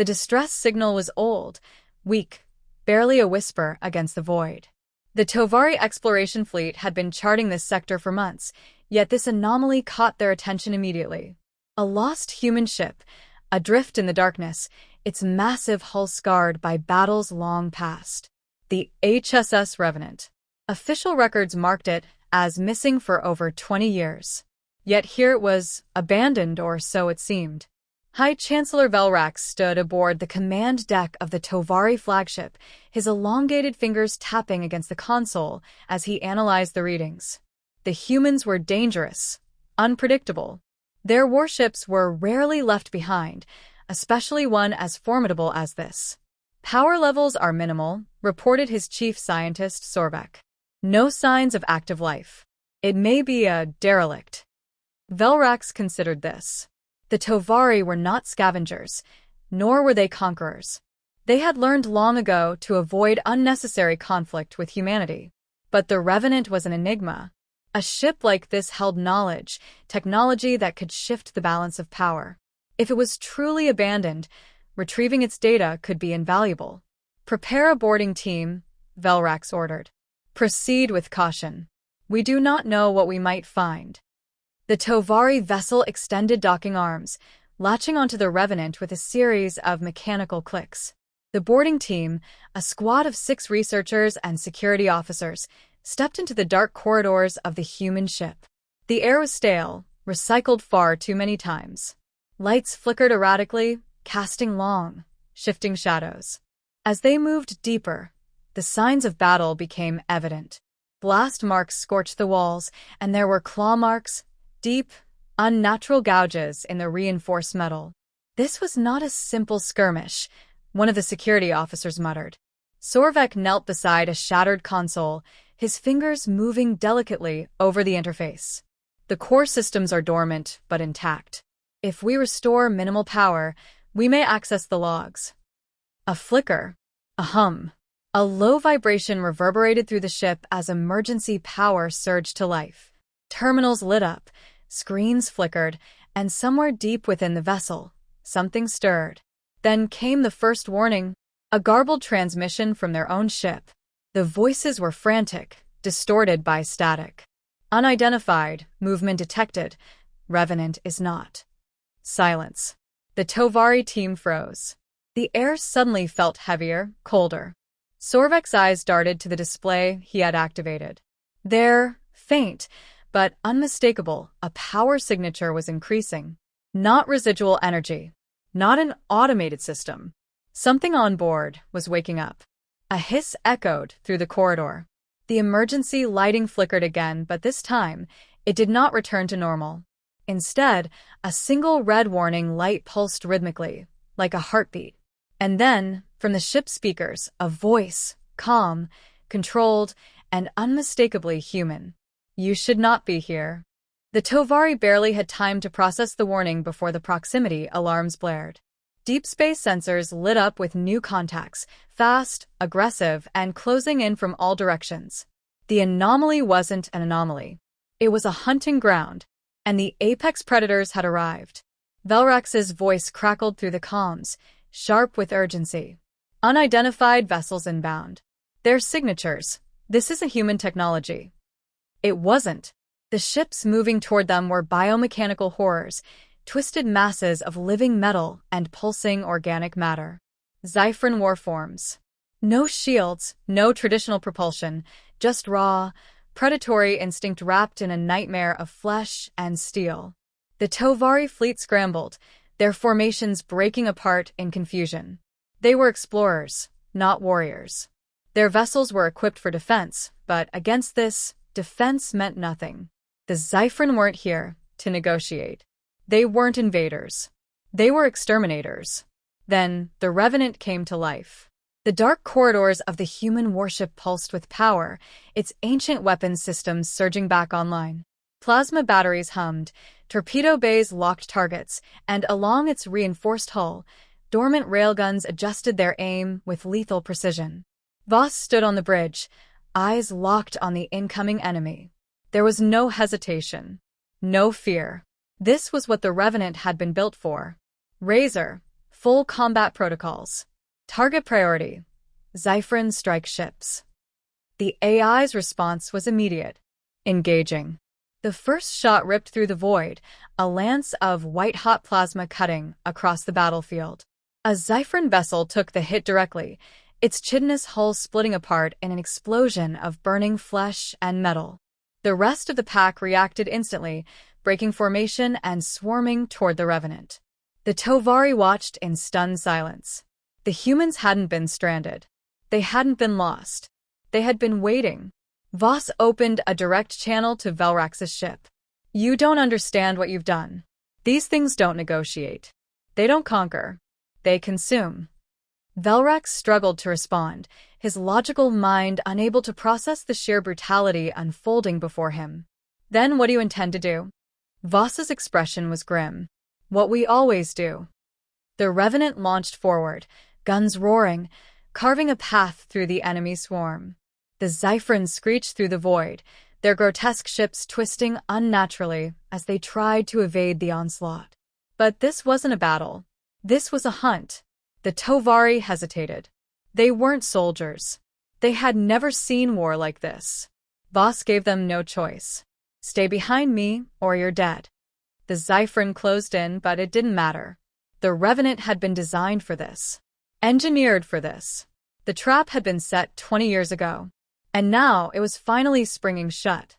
The distress signal was old, weak, barely a whisper against the void. The Tovari exploration fleet had been charting this sector for months, yet this anomaly caught their attention immediately. A lost human ship, adrift in the darkness, its massive hull scarred by battles long past. The HSS Revenant. Official records marked it as missing for over 20 years. Yet here it was, abandoned, or so it seemed. High Chancellor Velrax stood aboard the command deck of the Tovari flagship, his elongated fingers tapping against the console as he analyzed the readings. The humans were dangerous, unpredictable. Their warships were rarely left behind, especially one as formidable as this. Power levels are minimal, reported his chief scientist, Sorvek. No signs of active life. It may be a derelict. Velrax considered this. The Tovari were not scavengers, nor were they conquerors. They had learned long ago to avoid unnecessary conflict with humanity. But the Revenant was an enigma. A ship like this held knowledge, technology that could shift the balance of power. If it was truly abandoned, retrieving its data could be invaluable. Prepare a boarding team, Velrax ordered. Proceed with caution. We do not know what we might find. The Tovari vessel extended docking arms, latching onto the Revenant with a series of mechanical clicks. The boarding team, a squad of 6 researchers and security officers, stepped into the dark corridors of the human ship. The air was stale, recycled far too many times. Lights flickered erratically, casting long, shifting shadows. As they moved deeper, the signs of battle became evident. Blast marks scorched the walls, and there were claw marks, deep, unnatural gouges in the reinforced metal. This was not a simple skirmish, one of the security officers muttered. Sorvek knelt beside a shattered console, his fingers moving delicately over the interface. The core systems are dormant, but intact. If we restore minimal power, we may access the logs. A flicker, a hum. A low vibration reverberated through the ship as emergency power surged to life. Terminals lit up, screens flickered, and somewhere deep within the vessel, something stirred. Then came the first warning, a garbled transmission from their own ship. The voices were frantic, distorted by static. Unidentified, movement detected. Revenant is not. Silence. The Tovari team froze. The air suddenly felt heavier, colder. Sorvek's eyes darted to the display he had activated. There, faint, but unmistakable, a power signature was increasing. Not residual energy. Not an automated system. Something on board was waking up. A hiss echoed through the corridor. The emergency lighting flickered again, but this time, it did not return to normal. Instead, a single red warning light pulsed rhythmically, like a heartbeat. And then, from the ship's speakers, a voice, calm, controlled, and unmistakably human. You should not be here. The Tovari barely had time to process the warning before the proximity alarms blared. Deep space sensors lit up with new contacts, fast, aggressive, and closing in from all directions. The anomaly wasn't an anomaly. It was a hunting ground, and the apex predators had arrived. Velrax's voice crackled through the comms, sharp with urgency. Unidentified vessels inbound. Their signatures. This isn't human technology. It wasn't. The ships moving toward them were biomechanical horrors, twisted masses of living metal and pulsing organic matter. Zyphron warforms. No shields, no traditional propulsion, just raw, predatory instinct wrapped in a nightmare of flesh and steel. The Tovari fleet scrambled, their formations breaking apart in confusion. They were explorers, not warriors. Their vessels were equipped for defense, but against this, defense meant nothing. The Zyphron weren't here to negotiate. They weren't invaders. They were exterminators. Then, the Revenant came to life. The dark corridors of the human warship pulsed with power, its ancient weapons systems surging back online. Plasma batteries hummed, torpedo bays locked targets, and along its reinforced hull, dormant railguns adjusted their aim with lethal precision. Voss stood on the bridge, eyes locked on the incoming enemy. There was no hesitation, no fear. This was what the Revenant had been built for. Razor, Full combat protocols. Target priority. Zyphrin strike ships. The AI's response was immediate. Engaging. The first shot ripped through the void, a lance of white-hot plasma cutting across the battlefield. A Zyphrin vessel took the hit directly, its chitinous hull splitting apart in an explosion of burning flesh and metal. The rest of the pack reacted instantly, breaking formation and swarming toward the Revenant. The Tovari watched in stunned silence. The humans hadn't been stranded. They hadn't been lost. They had been waiting. Voss opened a direct channel to Velrax's ship. You don't understand what you've done. These things don't negotiate. They don't conquer. They consume. Velrax struggled to respond, his logical mind unable to process the sheer brutality unfolding before him. Then what do you intend to do? Voss's expression was grim. What we always do. The Revenant launched forward, guns roaring, carving a path through the enemy swarm. The Zyphrins screeched through the void, their grotesque ships twisting unnaturally as they tried to evade the onslaught. But this wasn't a battle. This was a hunt. The Tovari hesitated. They weren't soldiers. They had never seen war like this. Voss gave them no choice. Stay behind me, or you're dead. The Zyphrin closed in, but it didn't matter. The Revenant had been designed for this. Engineered for this. The trap had been set 20 years ago. And now it was finally springing shut.